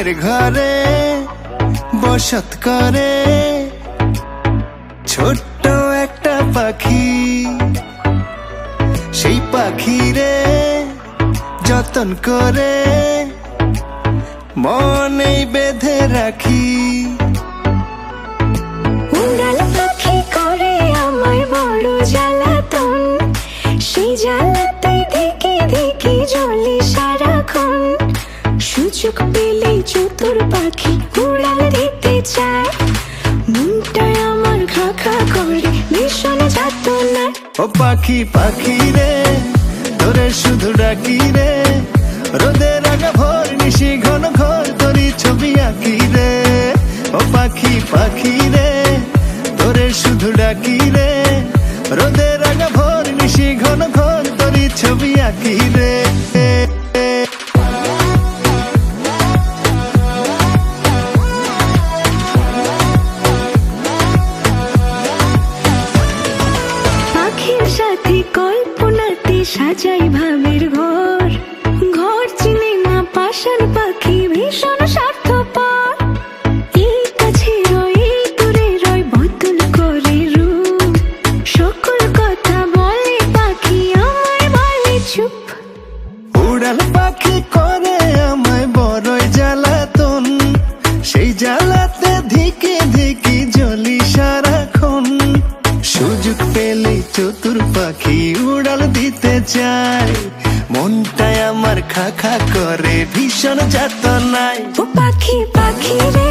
মনের ঘরে বসত করে ছোট্ট একটা পাখি। সেই পাখিরে যতন করে মনেই বেঁধে রাখি। উড়াল পাখি করে আমার বড় জ্বালাতন, সেই জ্বালাতে দেখে দেখে জ্বলে সারাক্ষণ। সুযোগ পেলেই চতুর পাখি উড়াল দিতে চায়, মনটায় আমার খা খা করে ভীষণ যাতনায়। ও পাখি পাখি রে তোরে শুধু ডাকি রে, রোদের আগা ভোর নিশি ঘন ঘোর তোরই ছবি আঁকি রে। ও পাখি পাখি রে তোরে শুধু ডাকি রে, রোদের আগা ভোর নিশি ঘন ঘোর তোরই ছবি আঁকি রে। পাখির সাথে কল্পনাতে সাজাই ভাবের ঘর, ঘর চিনে না পাষাণ পাখি ভীষণ স্বার্থপর। এই কাছে রয় এই দূরে রয় বদল করে রূপ, সকল কথা বলে পাখি আমায় বলে চুপ। উড়াল পাখি করে আমায় বড়ই জ্বালাতন, সেই জ্বালাতে ধিকে ধিকে জ্বলি সারাক্ষণ। সুযোগ পেলে চতুর পাখি উড়াল দিতে চায়, মনটায় আমার খা খা করে ভীষণ যাতনায়। ও পাখি পাখি রে